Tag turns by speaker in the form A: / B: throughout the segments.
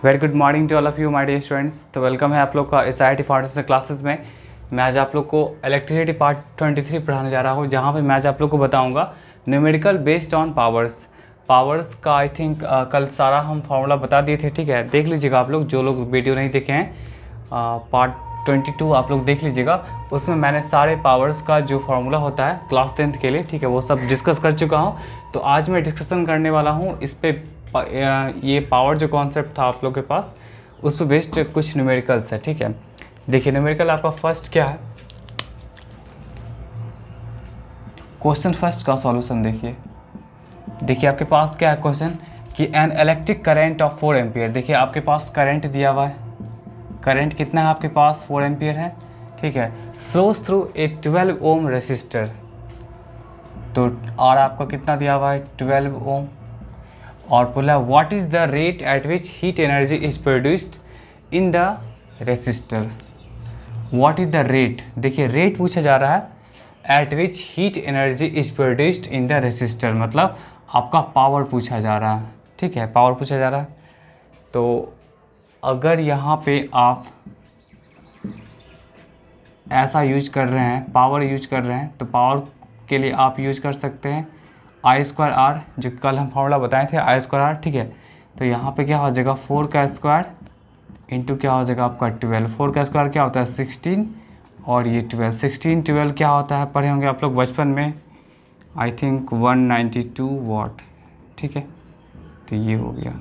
A: Very good morning to all of you my dear students. तो welcome है आप लोग का SIIT फाउंडेशन क्लासेस में। मैं आज आप लोग को इलेक्ट्रिसिटी पार्ट 23 पढ़ाने जा रहा हूँ, जहाँ पे मैं आज आप लोग को बताऊँगा न्यूमेरिकल बेस्ड ऑन पावर्स का। आई थिंक कल सारा हम फार्मूला बता दिए थे, ठीक है। देख लीजिएगा आप लोग, जो लोग वीडियो नहीं देखे हैं, पार्ट 22 आप लोग देख लीजिएगा। उसमें मैंने सारे पावर्स का जो फार्मूला होता है क्लास 10th के लिए, ठीक है, वो सब डिस्कस कर चुका हूँ। तो आज मैं डिस्कशन करने वाला हूँ इस पर, ये पावर जो कॉन्सेप्ट था आप लोग के पास, उस पर बेस्ड कुछ न्यूमेरिकल्स है, ठीक है। देखिए न्यूमेरिकल आपका फर्स्ट क्या है, क्वेश्चन फर्स्ट का सॉल्यूशन देखिए आपके पास क्या है क्वेश्चन कि an electric current of 4 ampere. देखिए आपके पास करंट दिया हुआ है, करंट कितना है आपके पास, 4 एम्पियर है, ठीक है। Flows through a 12 ohm resistor, तो और आपका कितना दिया हुआ है, 12 ओम। और बोला what is the rate at which heat energy is produced in the resistor. What is the rate, देखिए रेट पूछा जा रहा है eight which heat energy is produced in the resistor, मतलब आपका पावर पूछा जा रहा है, ठीक है, पावर पूछा जा रहा है। तो अगर यहाँ पे आप ऐसा यूज कर रहे हैं, पावर यूज कर रहे हैं, तो पावर के लिए आप यूज कर सकते हैं I²R, जो कल हम फार्मूला बताए थे I²R, ठीक है। तो यहाँ पे क्या हो जाएगा, 4 का स्क्वायर इंटू क्या हो जाएगा आपका 12। 4 का स्क्वायर क्या होता है 16, और ये 12, 16 12 क्या होता है, पढ़े होंगे आप लोग बचपन में, आई थिंक 192 वाट, ठीक है। तो ये हो गया,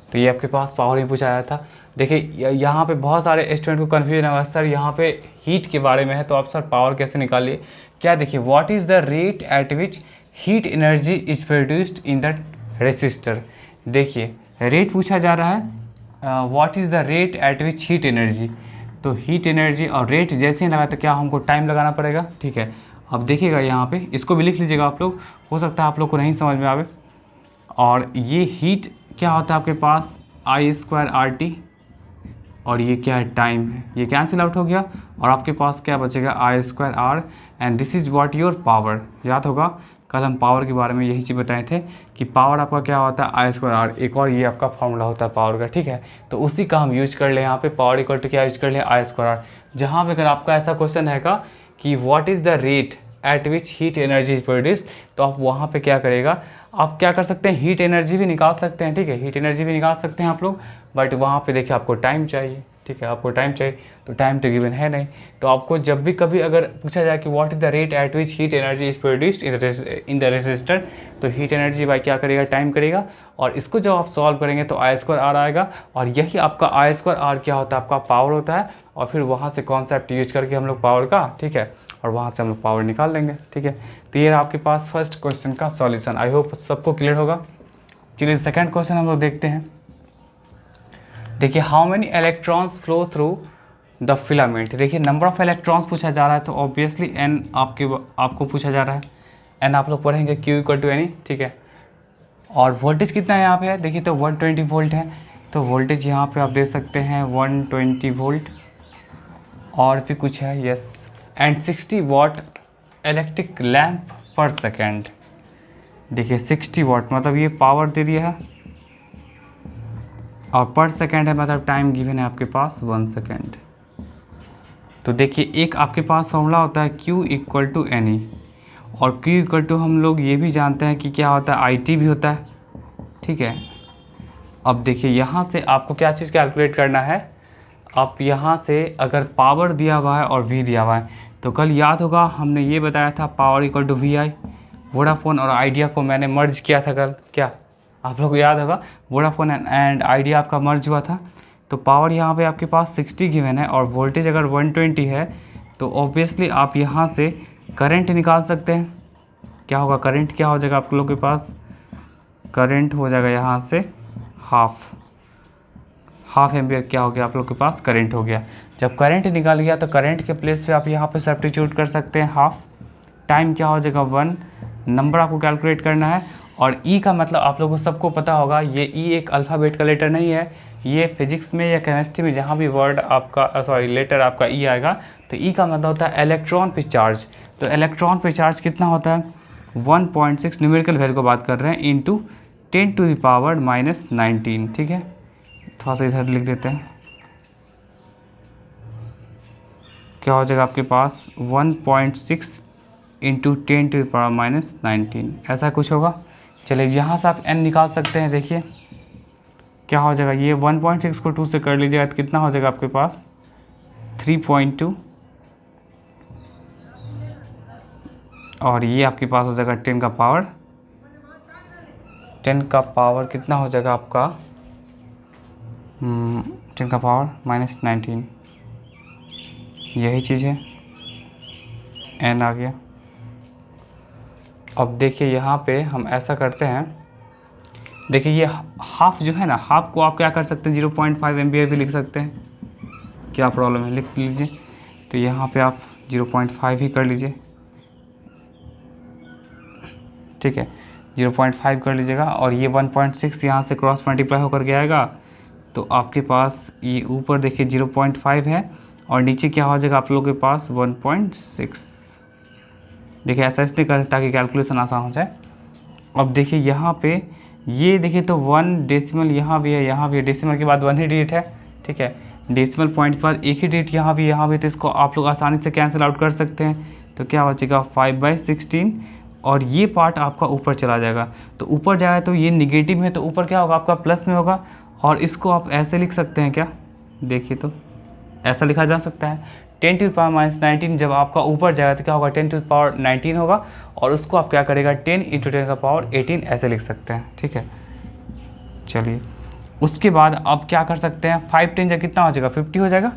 A: तो ये आपके पास पावर ही पूछा आया था। देखिए यहाँ पे बहुत सारे स्टूडेंट को कन्फ्यूजन है, सर यहाँ पे हीट के बारे में है, तो आप सर पावर कैसे निकालिए, क्या देखिए what is the rate at which heat energy is produced in the resistor. देखिए रेट पूछा जा रहा है, what is the rate at which heat energy, तो हीट एनर्जी और रेट जैसे ही लगा तो क्या हमको टाइम लगाना पड़ेगा, ठीक है। अब देखिएगा यहाँ पे, इसको भी लिख लीजिएगा आप लोग, हो सकता है आप लोग को नहीं समझ में आवे। और ये हीट क्या होता है आपके पास I²RT, और ये क्या है टाइम है, ये कैंसिल आउट हो गया, और आपके पास क्या बचेगा I²R, and this is what your power. याद होगा कल हम पावर के बारे में यही चीज़ बताए थे कि पावर आपका क्या होता है I²R, एक और ये आपका फॉर्मूला होता है पावर का, ठीक है। तो उसी का हम यूज कर ले यहाँ पे, पावर इक्वल टू क्या यूज कर ले I²R। जहाँ पे अगर आपका ऐसा क्वेश्चन हैगा कि what is the rate at which heat energy is produced, तो आप वहाँ पे क्या करेगा, आप क्या कर सकते हैं, हीट एनर्जी भी निकाल सकते हैं, ठीक है, हीट एनर्जी भी निकाल सकते हैं आप लोग, बट वहाँ पे देखिए आपको टाइम चाहिए, ठीक है, आपको टाइम चाहिए, तो टाइम तो गिवन है नहीं। तो आपको जब भी कभी अगर पूछा जाए कि what is the rate at which heat energy is produced in the resistor, तो हीट एनर्जी बाई क्या करेगा, टाइम करेगा, और इसको जब आप सॉल्व करेंगे तो I²R आएगा, और यही आपका I²R क्या होता है, आपका पावर होता है। और फिर वहाँ से कॉन्सेप्ट यूज करके हम लोग पावर का, ठीक है, और वहाँ से हम लोग पावर निकाल लेंगे, ठीक है। तो ये आपके पास फर्स्ट क्वेश्चन का सॉल्यूशन, आई होप सबको क्लियर होगा। चलिए सेकंड क्वेश्चन हम लोग देखते हैं। देखिए how many electrons flow through the filament. देखिए नंबर ऑफ इलेक्ट्रॉन्स पूछा जा रहा है, तो ऑब्वियसली n आपको पूछा जा रहा है, n आप लोग पढ़ेंगे Q = NE, ठीक है। और वोल्टेज कितना है यहाँ पे, देखिए तो 120 वोल्ट है, तो वोल्टेज यहाँ पे आप दे सकते हैं 120 वोल्ट, और फिर कुछ है yes, and 60 watt electric lamp per second. देखिए 60 वाट मतलब ये पावर दे दिया है, और पर सेकेंड है मतलब टाइम गिवन है आपके पास 1 सेकेंड। तो देखिए एक आपके पास फॉर्मूला होता है Q = NE, और Q = हम लोग ये भी जानते हैं कि क्या होता है, IT भी होता है, ठीक है। अब देखिए यहाँ से आपको क्या चीज़ कैलकुलेट करना है, आप यहाँ से अगर पावर दिया हुआ है और V दिया हुआ है, तो कल याद होगा हमने ये बताया था पावर = VI। वोडाफोन और आइडिया को मैंने मर्ज किया था कल, क्या आप लोग को याद होगा, वोडाफोन एंड आइडिया आपका मर्ज हुआ था। तो पावर यहाँ पे आपके पास 60 गिवन है, और वोल्टेज अगर 120 है, तो ऑब्वियसली आप यहाँ से करंट निकाल सकते हैं। क्या होगा, करंट क्या हो जाएगा आप लोग के पास, करंट हो जाएगा यहाँ से हाफ एम्पियर, क्या हो गया आप लोग के पास, करंट हो गया। जब करंट निकाल गया तो करंट के प्लेस पे आप यहाँ पे सब्स्टिट्यूट कर सकते हैं हाफ, टाइम क्या हो जाएगा 1, नंबर आपको कैलकुलेट करना है। और ई का मतलब आप लोगों को सबको पता होगा, ये ई एक अल्फ़ाबेट का लेटर नहीं है, ये फिजिक्स में या केमिस्ट्री में जहाँ भी वर्ड आपका लेटर आपका ई आएगा, तो ई का मतलब होता है इलेक्ट्रॉन पे चार्ज। तो इलेक्ट्रॉन पे चार्ज कितना होता है 1.6, न्यूमेरिकल वैल्यू को बात कर रहे हैं, इंटू 10⁻⁻19, ठीक है। थोड़ा सा इधर लिख देते हैं, क्या हो जाएगा आपके पास 1.6 इंटू 10⁻⁻19, ऐसा कुछ होगा। चलिए यहाँ से आप n निकाल सकते हैं, देखिए क्या हो जाएगा, ये 1.6 को 2 से कर लीजिएगा तो कितना हो जाएगा आपके पास 3.2, और ये आपके पास हो जाएगा 10 का पावर कितना हो जाएगा आपका 10 का पावर -19, यही चीज़ है, n आ गया। अब देखिए यहाँ पे हम ऐसा करते हैं, देखिए ये हाफ जो है ना, हाफ को आप क्या कर सकते हैं 0.5 एम्पियर भी लिख सकते हैं, क्या प्रॉब्लम है, लिख लीजिए। तो यहाँ पे आप 0.5 ही कर लीजिए, ठीक है, 0.5 कर लीजिएगा। और ये 1.6 यहाँ से क्रॉस मल्टीप्लाई होकर के आएगा, तो आपके पास ये ऊपर देखिए 0.5 है और नीचे क्या हो जाएगा आप लोगों के पास 1.6। देखिए ऐसा इसलिए करें ताकि कैलकुलेशन आसान हो जाए। अब देखिए यहाँ पे ये देखिए तो 1 डेसिमल यहाँ भी है, यहाँ भी है, डेसिमल के बाद 1 ही डिजिट है, ठीक है, डेसिमल पॉइंट के बाद एक ही डिजिट यहाँ भी, यहाँ भी, तो इसको आप लोग आसानी से कैंसिल आउट कर सकते हैं। तो क्या बचेगा 5/16, और ये पार्ट आपका ऊपर चला जाएगा, तो ऊपर जाएगा तो ये निगेटिव है, तो ऊपर क्या होगा आपका प्लस में होगा। और इसको आप ऐसे लिख सकते हैं, क्या देखिए तो ऐसा लिखा जा सकता है 10⁻⁻19 जब आपका ऊपर जाएगा तो क्या होगा 10⁻19 होगा, और उसको आप क्या करेगा 10 × 10⁻18 ऐसे लिख सकते हैं, ठीक है। चलिए उसके बाद आप क्या कर सकते हैं 5 10 जब कितना हो जाएगा 50 हो जाएगा,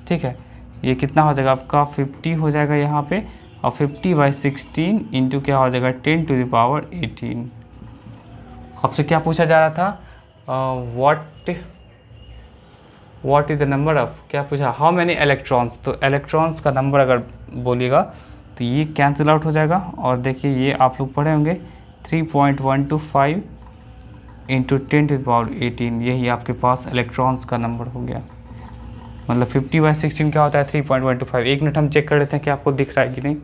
A: ठीक है, ये कितना हो जाएगा आपका 50 हो जाएगा यहाँ पे, और 50/16 इंटू क्या हो जाएगा 10⁻18। आपसे क्या पूछा जा रहा था, what is the number of, क्या पूछा, हाउ मैनी इलेक्ट्रॉन्स, तो इलेक्ट्रॉन्स का नंबर अगर बोलिएगा तो ये कैंसिल आउट हो जाएगा। और देखिए ये आप लोग पढ़े होंगे 3.125 इंटू 10⁻18, यही आपके पास इलेक्ट्रॉन्स का नंबर हो गया। मतलब 50/16 क्या होता है 3.125। एक मिनट हम चेक कर लेते हैं कि आपको दिख रहा है कि नहीं।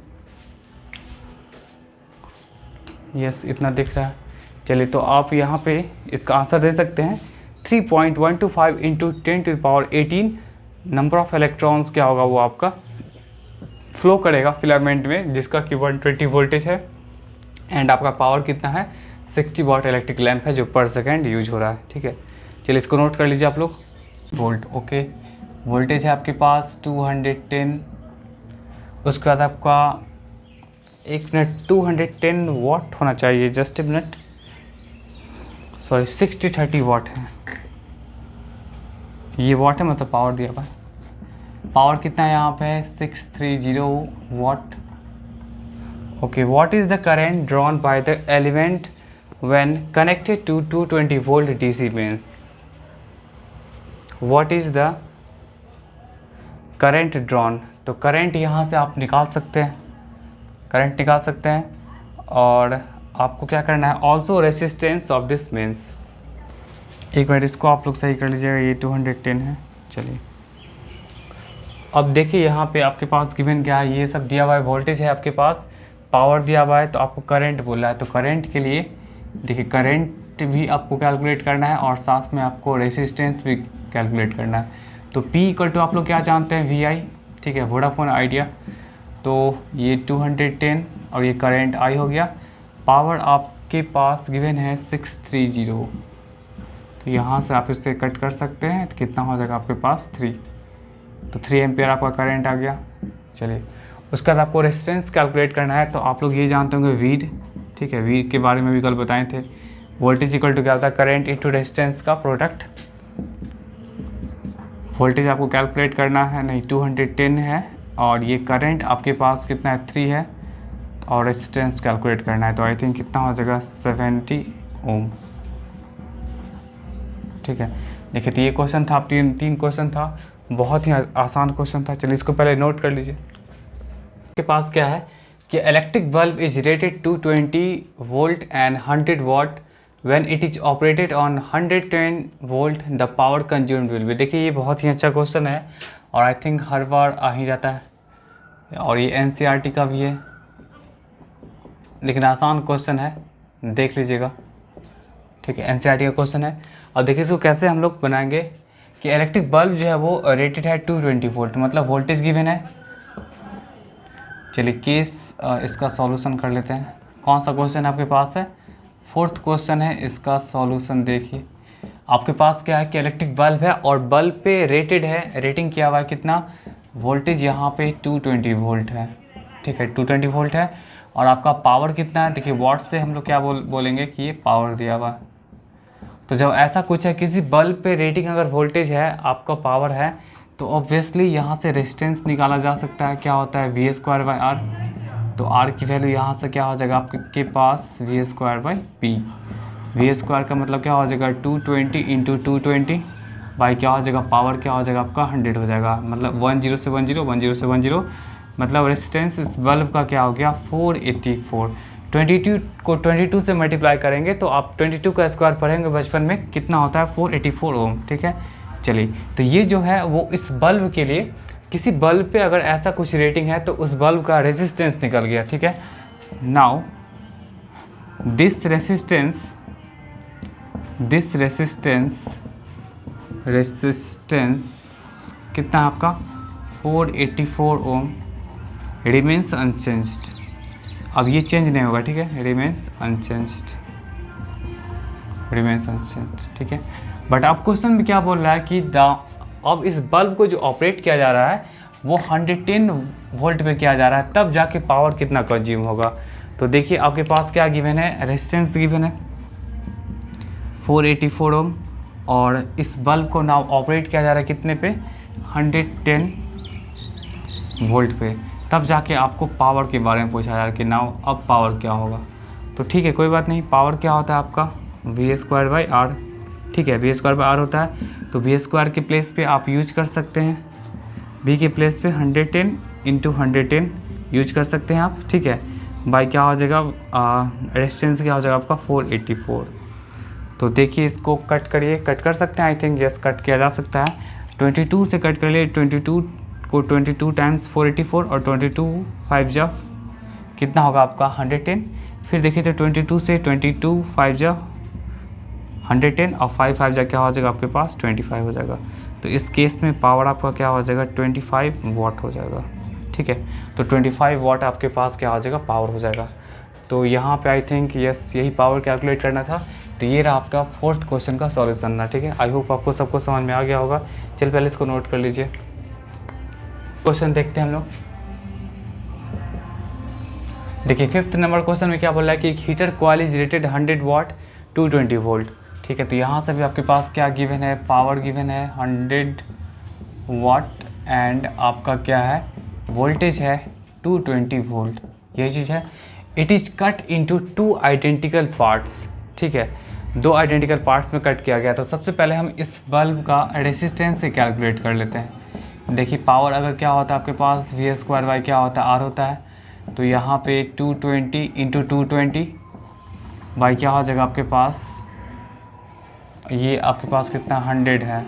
A: यस इतना दिख रहा है। चलिए तो आप यहाँ पे इसका आंसर दे सकते हैं 3.125 इंटू 10⁻18 नंबर ऑफ इलेक्ट्रॉन्स क्या होगा वो आपका फ्लो करेगा फिलामेंट में, जिसका कि 120 वोल्टेज है, एंड आपका पावर कितना है 60 वाट इलेक्ट्रिक लैंप है जो पर सेकेंड यूज हो रहा है, ठीक है। चलिए इसको नोट कर लीजिए आप लोग, वोल्ट, ओके, वोल्टेज है आपके पास 210, उसके बाद आपका एक मिनट 210 वाट होना चाहिए, जस्ट ए मिनट, सॉरी 60-30 वाट है, ये वाट है मतलब पावर दिया हुआ है। पावर कितना है यहाँ पे 630 watt, okay. What is the current drawn by the element when connected to 220 volt DC mains, what is the current drawn, तो करंट यहाँ से आप निकाल सकते हैं, करंट निकाल सकते हैं, और आपको क्या करना है also resistance of this means, एक मिनट इसको आप लोग सही कर लीजिएगा, ये 210 है। चलिए अब देखिए यहाँ पे आपके पास गिवन क्या है, ये सब दिया हुआ है, वोल्टेज है आपके पास, पावर दिया हुआ है, तो आपको करंट बोला है, तो करंट के लिए देखिए करंट भी आपको कैलकुलेट करना है और साथ में आपको रेसिस्टेंस भी कैलकुलेट करना है। तो P = आप लोग क्या जानते हैं VI, ठीक है, वोडाफोन आइडिया, तो ये 210 और ये करंट I हो गया। पावर आपके पास गिवन है 630, तो यहाँ से आप इससे कट कर सकते हैं, तो कितना हो जाएगा आपके पास 3, तो 3 एम्पियर आपका करंट आ गया। चलिए उसके बाद आपको रेजिस्टेंस कैलकुलेट करना है, तो आप लोग ये जानते होंगे वीड, ठीक है, वीड के बारे में भी कल बताए थे। वोल्टेज इक्वल टू क्या होता है करंट इंटू रेजिस्टेंस का प्रोडक्ट। वोल्टेज आपको कैलकुलेट करना है, नहीं 210 है, और ये करंट आपके पास कितना है 3 है, और रेजिस्टेंस कैलकुलेट करना है, तो आई थिंक कितना हो जाएगा 70 ओम, ठीक है। देखिए तो ये क्वेश्चन था, तीन क्वेश्चन था, बहुत ही आसान क्वेश्चन था। चलिए इसको पहले नोट कर लीजिए। आपके पास क्या है कि electric bulb is rated to 20 volt and 100 watt when it is operated on 110 volt the power consumed will be. देखिए ये बहुत ही अच्छा क्वेश्चन है और आई थिंक हर बार आ ही जाता है, और ये NCERT का भी है, लेकिन आसान क्वेश्चन है, देख लीजिएगा, ठीक है, एनसीईआरटी का क्वेश्चन है। और देखिए इसको कैसे हम लोग बनाएंगे कि इलेक्ट्रिक बल्ब जो है वो रेटेड है 220 वोल्ट, मतलब वोल्टेज गिवन है। चलिए केस इसका सॉल्यूशन कर लेते हैं। कौन सा क्वेश्चन आपके पास है? 4th क्वेश्चन है। इसका सॉल्यूशन देखिए, आपके पास क्या है कि इलेक्ट्रिक बल्ब है और बल्ब पे रेटेड है, रेटिंग किया हुआ है कितना वोल्टेज, यहाँ पे 220 वोल्ट है। ठीक है, 220 वोल्ट है। और आपका पावर कितना है? देखिए वाट से हम लोग क्या बोलेंगे कि ये पावर दिया हुआ है। तो जब ऐसा कुछ है, किसी बल्ब पे रेटिंग अगर वोल्टेज है, आपका पावर है, तो ऑब्वियसली यहाँ से रेजिस्टेंस निकाला जा सकता है। क्या होता है? V²/R। तो R की वैल्यू यहाँ से क्या हो जाएगा आपके पास? V²/P। V² का मतलब क्या हो जाएगा? 220 × 220 बाई क्या हो जाएगा? पावर क्या हो जाएगा आपका? 100 हो जाएगा। मतलब 10 से 10, 10 से 10, मतलब रेजिस्टेंस इस बल्ब का क्या हो गया? 484। 22 को 22 से मल्टीप्लाई करेंगे तो आप 22 का स्क्वायर पढ़ेंगे बचपन में, कितना होता है? 484 ओम। ठीक है, चलिए तो ये जो है वो इस बल्ब के लिए, किसी बल्ब पे अगर ऐसा कुछ रेटिंग है तो उस बल्ब का रेजिस्टेंस निकल गया। ठीक है, नाउ दिस रेजिस्टेंस कितना है आपका? 484 ओम रिमेन्स अनचेंज्ड। अब ये चेंज नहीं होगा। ठीक है, रिमेन्स अनचेंज्ड। ठीक है, बट अब क्वेश्चन में क्या बोल रहा है कि अब इस बल्ब को जो ऑपरेट किया जा रहा है वो 110 वोल्ट पे किया जा रहा है, तब जाके पावर कितना कंज्यूम होगा। तो देखिए आपके पास क्या गिवन है? रेजिस्टेंस गिवन है 484 ओम, और इस बल्ब को नाउ ऑपरेट किया जा रहा है कितने पे? 110 वोल्ट पे, तब जाके आपको पावर के बारे में पूछा जा रहा है कि नाउ अब पावर क्या होगा। तो ठीक है, कोई बात नहीं। पावर क्या होता है आपका? V²/R। ठीक है, V²/R होता है। तो V² के प्लेस पे आप यूज कर सकते हैं, V के प्लेस पे 110 × 110 यूज कर सकते हैं आप। ठीक है, बाई क्या हो जाएगा? रेजिस्टेंस क्या हो जाएगा आपका? 484। तो देखिए इसको कट करिए, कट कर सकते हैं, आई थिंक यस कट किया जा सकता है। 22 से कट कर लिए, 22 को 22 टाइम्स 484 और 22 5 जा कितना होगा आपका? 110। फिर देखिए तो 22 से 22 5 जा 110 और 5 5 जा क्या हो जाएगा आपके पास? 25 हो जाएगा। तो इस केस में पावर आपका क्या हो जाएगा? 25 वाट हो जाएगा। ठीक है, तो 25 वाट आपके पास क्या हो जाएगा? पावर हो जाएगा। तो यहाँ पे आई थिंक यस यही पावर कैलकुलेट करना था। तो ये रहा आपका 4th क्वेश्चन का सॉल्यूशन ना। ठीक है, आई होप आपको सबको समझ में आ गया होगा। चल पहले इसको नोट कर लीजिए। क्वेश्चन देखते हैं हम लोग। देखिए 5th नंबर क्वेश्चन में क्या बोल रहा है कि एक heater coil is rated 100 watt 220 volt. ठीक है, तो यहाँ से भी आपके पास क्या गिवन है? पावर गिवन है 100 वाट एंड आपका क्या है? वोल्टेज है 220 वोल्ट। यही चीज़ है। It is cut into 2 identical parts. ठीक है, 2 आइडेंटिकल पार्ट्स में कट किया गया। तो सबसे पहले हम इस बल्ब का रेजिस्टेंस से कैलकुलेट कर लेते हैं। देखिए पावर अगर क्या होता है आपके पास? V² क्या होता है? R होता है। तो यहाँ पे 220 × 220 बाई क्या हो जाएगा आपके पास? ये आपके पास कितना? 100 है,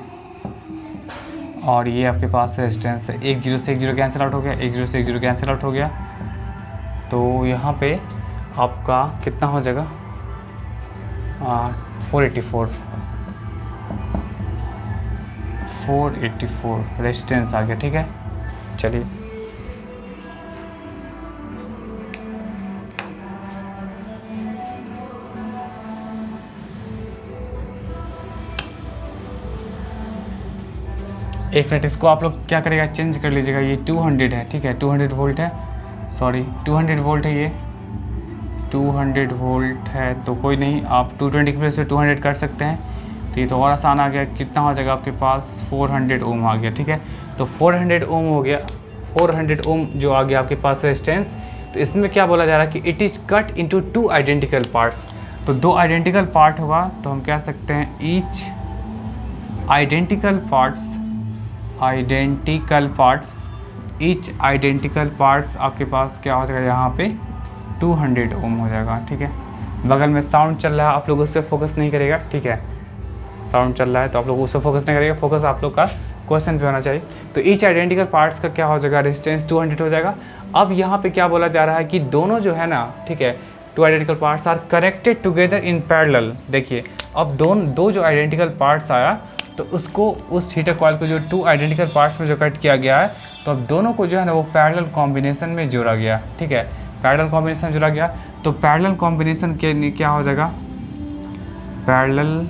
A: और ये आपके पास रेजिस्टेंस है। 1 0 से 1 0 कैंसिल आउट हो गया, 1 0 से 1 0 कैंसिल आउट हो गया। तो यहाँ पे आपका कितना हो जाएगा? 484 रेजिस्टेंस आ गया। ठीक है, चलिए एक मिनट, इसको आप लोग क्या करेगा? चेंज कर लीजिएगा। ये 200 है। ठीक है, 200 वोल्ट है, सॉरी 200 वोल्ट है। ये 200 वोल्ट है, तो कोई नहीं, आप 220 की प्लेस पे 200 कर सकते हैं। तो ये तो और आसान आ गया। कितना हो जाएगा आपके पास? 400 ओम आ गया। ठीक है, तो 400 ओम हो गया। 400 ओम जो आ गया आपके पास रेजिस्टेंस। तो इसमें क्या बोला जा रहा है कि it is cut into 2 identical parts. तो 2 आइडेंटिकल पार्ट होगा, तो हम कह सकते हैं ईच आइडेंटिकल पार्ट्स आपके पास क्या हो जाएगा? यहाँ पे 200 ओम हो जाएगा। ठीक है, बगल में साउंड चल रहा है, आप लोग उस पर फोकस नहीं करेगा। ठीक है, साउंड चल रहा है तो आप लोग उस पर फोकस नहीं करेगा, फोकस आप लोग का क्वेश्चन पे होना चाहिए। तो ईच आइडेंटिकल पार्ट्स का क्या हो जाएगा? रेजिस्टेंस 200 हो जाएगा। अब यहाँ पे क्या बोला जा रहा है कि दोनों जो है ना, ठीक है, two identical parts are connected together in parallel. देखिए अब दो जो आइडेंटिकल पार्ट्स आया तो उसको उस हीटर कॉइल को जो टू आइडेंटिकल पार्ट्स में जो कट किया गया है तो अब दोनों को जो है ना वो पैरेलल कॉम्बिनेशन में जोड़ा गया। ठीक है, पैरेलल कॉम्बिनेशन जोड़ा गया तो पैरेलल कॉम्बिनेशन के क्या हो जाएगा, पैरेलल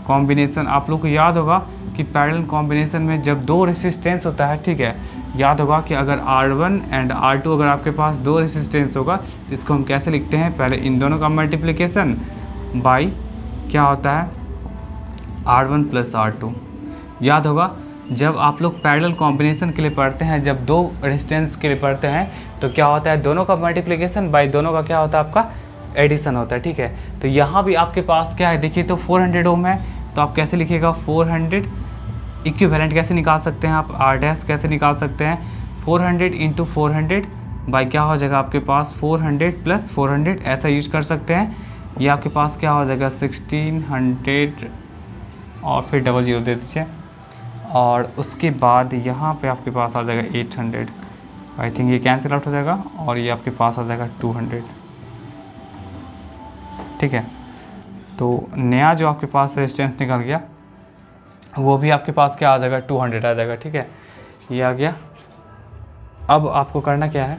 A: कॉम्बिनेशन आप लोग को याद होगा कि पैरेलल कॉम्बिनेशन में जब दो रेसिस्टेंस होता है, ठीक है, याद होगा कि अगर R1 एंड R2 अगर आपके पास दो रेसिस्टेंस होगा तो इसको हम कैसे लिखते हैं, पहले इन दोनों का मल्टीप्लिकेशन बाई क्या होता है R1 प्लस R2। याद होगा जब आप लोग पैरेलल कॉम्बिनेशन के लिए पढ़ते हैं, जब दो रेजिस्टेंस के लिए पढ़ते हैं तो क्या होता है, दोनों का मल्टीप्लिकेशन बाई दोनों का क्या होता है आपका एडिशन होता है। ठीक है, तो यहाँ भी आपके पास क्या है, देखिए तो 400 ओम है तो आप कैसे लिखिएगा 400, इक्विवेलेंट कैसे निकाल सकते हैं आप, R डैश कैसे निकाल सकते हैं, 400 इंटू 400 बाई क्या हो जाएगा आपके पास 400 प्लस 400, ऐसा यूज कर सकते हैं। ये आपके पास क्या हो जाएगा 1600 और फिर डबल जीरो दे दीजिए और उसके बाद यहाँ पे आपके पास आ जाएगा 800। आई थिंक ये कैंसिल आउट हो जाएगा और ये आपके पास आ जाएगा 200। ठीक है, तो नया जो आपके पास रेजिस्टेंस निकल गया वो भी आपके पास क्या आ जाएगा 200 आ जाएगा। ठीक है, ये आ गया। अब आपको करना क्या है,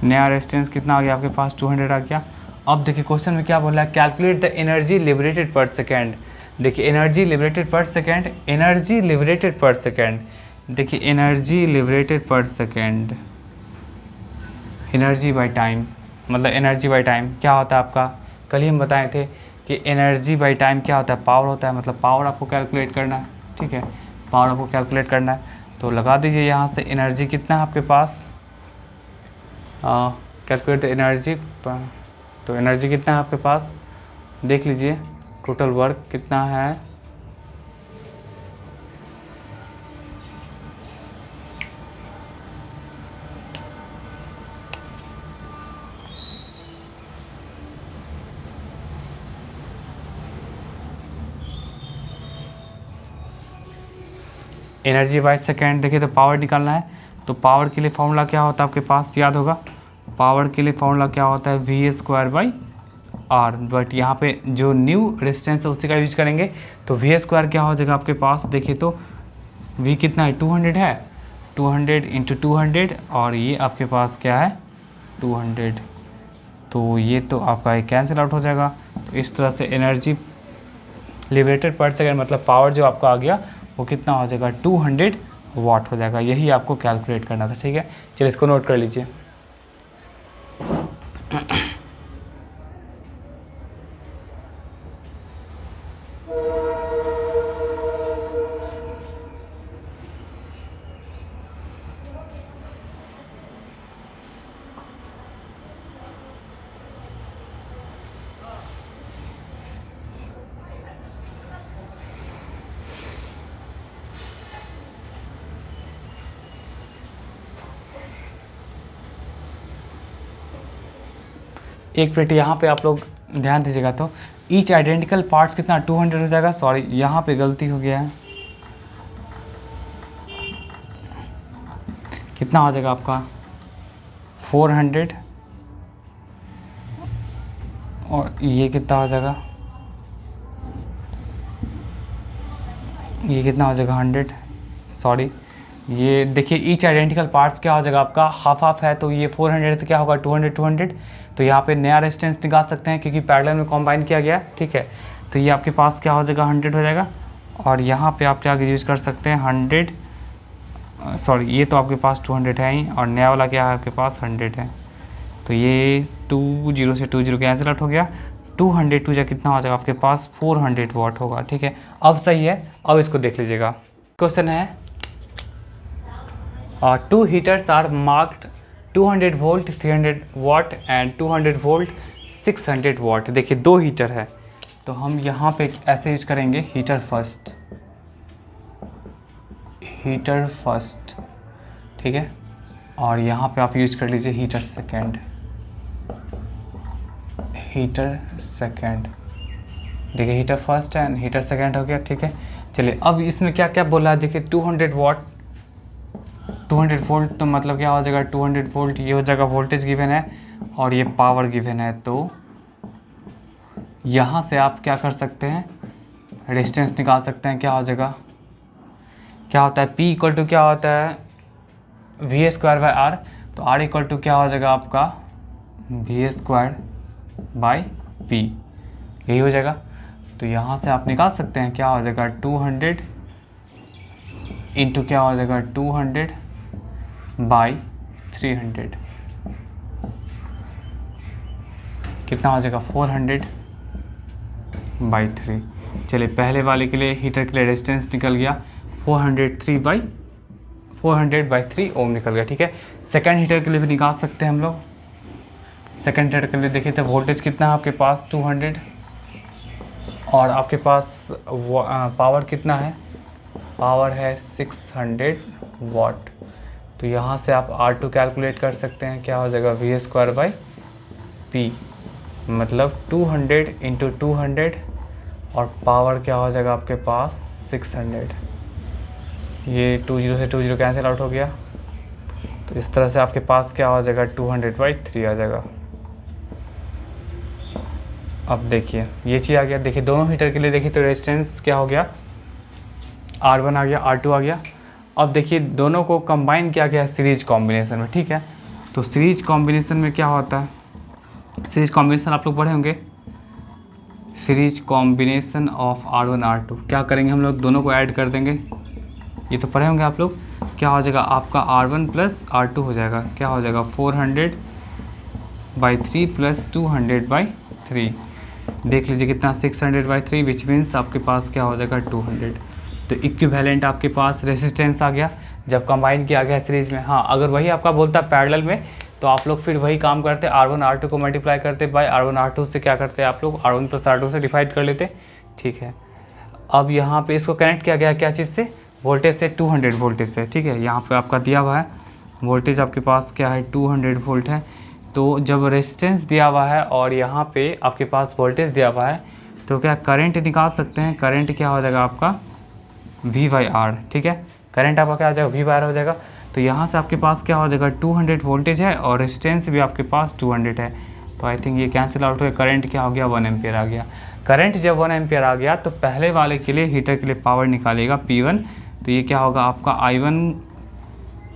A: नया रेजिस्टेंस कितना आ गया आपके पास 200 आ गया। अब देखिए क्वेश्चन में क्या बोला है, कैलकुलेट द एनर्जी लिबरेटेड पर सेकेंड। देखिए एनर्जी लिबरेटेड पर सेकेंड, एनर्जी लिबरेटेड पर सेकेंड, देखिए एनर्जी लिबरेटेड पर सेकेंड, एनर्जी बाय टाइम, मतलब एनर्जी बाय टाइम क्या होता है आपका, कल ही हम बताए थे कि एनर्जी बाय टाइम क्या होता है, पावर होता है, मतलब पावर आपको कैलकुलेट करना है। ठीक है, पावर आपको कैलकुलेट करना है तो लगा दीजिए यहाँ से एनर्जी कितना है आपके पास, कैलकुलेट द एनर्जी, तो एनर्जी कितना है आपके पास देख लीजिए, टोटल वर्क कितना है, एनर्जी बाय सेकेंड। देखिए तो पावर निकालना है तो पावर के लिए फॉर्मूला क्या होता है आपके पास याद होगा, पावर के लिए फॉर्मूला क्या होता है V² R, बट यहाँ पे जो न्यू रेजिस्टेंस है उसी का यूज करेंगे तो V² क्या हो जाएगा आपके पास, देखिए तो V कितना है 200 है, 200 इंटू 200 और ये आपके पास क्या है 200, तो ये तो आपका कैंसिल आउट हो जाएगा। तो इस तरह से एनर्जी लिबरेटेड पर सेकेंड मतलब पावर जो आपका आ गया वो कितना हो जाएगा 200 वाट हो जाएगा। यही आपको कैलकुलेट करना था। ठीक है, चलिए इसको नोट कर लीजिए। एक मिनट यहाँ पे आप लोग ध्यान दीजिएगा, तो ईच आइडेंटिकल पार्ट्स कितना 200 हो जाएगा, सॉरी यहाँ पे गलती हो गया है, कितना हो जाएगा आपका 400 और ये कितना हो जाएगा, ये कितना हो जाएगा 100, सॉरी ये देखिए ईच आइडेंटिकल पार्ट्स क्या हो जाएगा आपका हाफ हाफ है तो ये 400 तो क्या होगा 200 200, तो यहाँ पे नया रेजिस्टेंस निकाल सकते हैं क्योंकि पैरेलल में कॉम्बाइन किया गया। ठीक है, तो ये आपके पास क्या हो जाएगा 100 हो जाएगा और यहाँ पे आप क्या यूज़ कर सकते हैं 100, सॉरी ये तो आपके पास 200 है ही और नया वाला क्या है आपके पास 100 है, तो ये 20 से 20 कैंसिल आउट हो गया, 200 टू जा कितना हो जाएगा आपके पास 400 वाट होगा। ठीक है, अब सही है। अब इसको देख लीजिएगा, क्वेश्चन है two heaters are marked 200 volt 300 watt and 200 volt 600 watt. देखिए दो हीटर है तो हम यहाँ पे ऐसे यूज करेंगे हीटर फर्स्ट, हीटर फर्स्ट, ठीक है, और यहाँ पे आप यूज कर लीजिए हीटर सेकेंड, हीटर सेकेंड। देखिए heater first and heater second हो गया। ठीक है, चलिए अब इसमें क्या क्या बोला है, देखिए 200 वाट 200 वोल्ट, तो मतलब क्या हो जाएगा 200 वोल्ट, ये हो जाएगा वोल्टेज गिवन है और ये पावर गिवन है। तो यहाँ से आप क्या कर सकते हैं, रेजिस्टेंस निकाल सकते हैं। क्या हो जाएगा, क्या होता है P इक्वल टू क्या होता है वी स्क्वायर बाई आर, तो R इक्वल टू क्या हो जाएगा आपका वी स्क्वायर बाई पी, यही हो जाएगा। तो यहाँ से आप निकाल सकते हैं क्या हो जाएगा 200 इंटू क्या हो जाएगा 200 बाई 300, कितना हो जाएगा 400 बाई 3। चलिए पहले वाले के लिए हीटर के लिए रेजिस्टेंस निकल गया 400 बाई 3 ओम निकल गया, ठीक है। सेकंड हीटर के लिए भी निकाल सकते हैं हम लोग। सेकंड हीटर के लिए देखिए तो वोल्टेज कितना है आपके पास 200 और आपके पास पावर कितना है, पावर है 600 वाट। तो यहाँ से आप R2 कैलकुलेट कर सकते हैं, क्या हो जाएगा वी स्क्वायर बाई पी, मतलब 200 इंटू 200 और पावर क्या हो जाएगा आपके पास 600। ये 20 से 20 कैंसिल आउट हो गया, तो इस तरह से आपके पास क्या हो जाएगा 200 बाई 3 आ जाएगा। अब देखिए ये चीज़ आ गया। देखिए दोनों हीटर के लिए देखिए तो रेजिस्टेंस क्या हो गया R1 आ गया, R2 आ गया। अब देखिए दोनों को कंबाइन किया गया सीरीज कॉम्बिनेशन में, ठीक है। तो सीरीज कॉम्बिनेशन में क्या होता है, सीरीज कॉम्बिनेशन आप लोग पढ़े होंगे, series combination of R1 R2। क्या करेंगे हम लोग, दोनों को ऐड कर देंगे, ये तो पढ़े होंगे आप लोग। क्या हो जाएगा आपका R1 प्लस R2 हो जाएगा, क्या हो जाएगा 400 बाई 3 प्लस 200 बाई 3। देख लीजिए कितना 600 बाई 3, विच मीन्स आपके पास क्या हो जाएगा 200। तो इक्विवेलेंट आपके पास रेसिस्टेंस आ गया जब कंबाइन किया गया सीरीज में। हाँ अगर वही आपका बोलता पैरेलल में तो आप लोग फिर वही काम करते, R1 R2 को मल्टीप्लाई करते बाय R1 R2 से, क्या करते आप लोग R1 प्लस R2 से डिवाइड कर लेते, ठीक है। अब यहाँ पे इसको कनेक्ट किया गया क्या चीज़ से, वोल्टेज से, 200 वोल्टेज से, ठीक है। यहाँ पे आपका दिया हुआ है वोल्टेज आपके पास क्या है 200 वोल्ट है। तो जब रेजिस्टेंस दिया हुआ है और यहाँ पे आपके पास वोल्टेज दिया हुआ है तो क्या करंट निकाल सकते हैं। करंट क्या हो जाएगा आपका V बाई आर, ठीक है। करंट आपका क्या हो जाएगा V बाई आर हो जाएगा। तो यहाँ से आपके पास क्या हो जाएगा 200 वोल्टेज है और रेजिस्टेंस भी आपके पास 200 है। तो आई थिंक ये कैंसिल आउट हो गया, करंट क्या हो गया 1 एम्पियर आ गया। करंट जब 1 एम्पियर आ गया तो पहले वाले के लिए हीटर के लिए पावर निकालेगा P1। तो ये क्या होगा आपका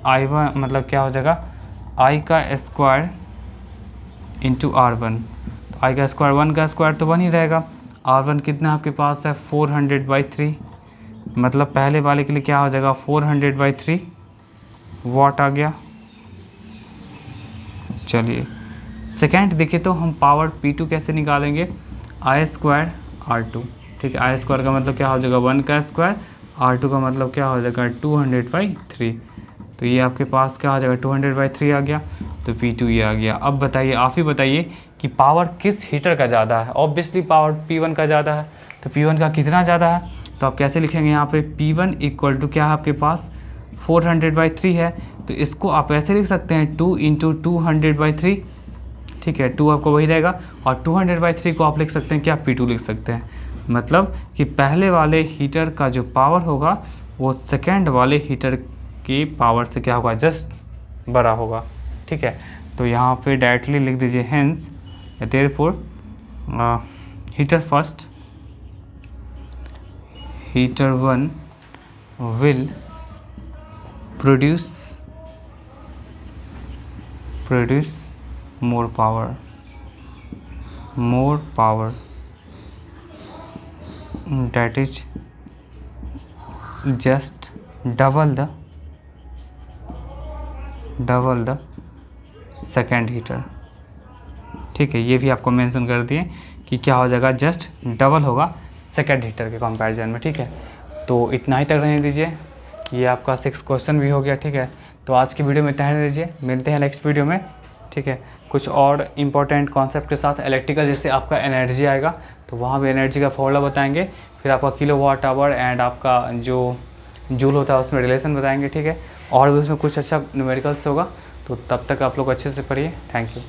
A: I1 मतलब क्या हो जाएगा I का स्क्वायर इंटू R1। तो I का स्क्वायर 1 का स्क्वायर तो 1 ही रहेगा। R1 कितना आपके पास है 400 बाई 3, मतलब पहले वाले के लिए क्या हो जाएगा 400 बाई 3 वाट आ गया। चलिए सेकेंड देखिए तो हम पावर P2 कैसे निकालेंगे, I स्क्वायर R2, ठीक है। I स्क्वायर का मतलब क्या हो जाएगा 1 का स्क्वायर, R2 का मतलब क्या हो जाएगा 200 बाई 3। तो ये आपके पास क्या आ जाएगा 200 बाई 3 आ गया, तो P2 ये आ गया। अब बताइए, आप ही बताइए कि पावर किस हीटर का ज़्यादा है। ऑब्वियसली पावर P1 का ज़्यादा है, तो P1 का कितना ज़्यादा है, तो आप कैसे लिखेंगे यहाँ पे P1 इक्वल टू क्या है आपके पास 400 बाई 3 है। तो इसको आप ऐसे लिख सकते हैं 2 इंटू 200 बाई 3, ठीक है। 2 आपको वही रहेगा और 200 बाई 3 को आप लिख सकते हैं क्या P2 लिख सकते हैं। मतलब कि पहले वाले हीटर का जो पावर होगा वो सेकेंड वाले हीटर की पावर से क्या होगा जस्ट बड़ा होगा, ठीक है। तो यहाँ पे डायरेक्टली लिख दीजिए hence therefore heater first, heater 1 will produce more power that is just double the second heater, ठीक है। ये भी आपको मेंशन कर दिए कि क्या हो जाएगा जस्ट डबल होगा सेकेंड हीटर के कंपैरिजन में, ठीक है। तो इतना ही तक रहने दीजिए, ये आपका 6 क्वेश्चन भी हो गया, ठीक है। तो आज की वीडियो में इतना ही दीजिए, मिलते हैं नेक्स्ट वीडियो में, ठीक है। कुछ और इम्पोर्टेंट कॉन्सेप्ट के साथ इलेक्ट्रिकल जैसे आपका एनर्जी आएगा तो वहाँ भी एनर्जी का फॉर्मूला बताएंगे, फिर आपका किलोवाट आवर एंड आपका जो जूल होता है उसमें रिलेशन बताएंगे, ठीक है। और भी उसमें कुछ अच्छा न्यूमेरिकल्स होगा। तो तब तक आप लोग अच्छे से पढ़िए। Thank you.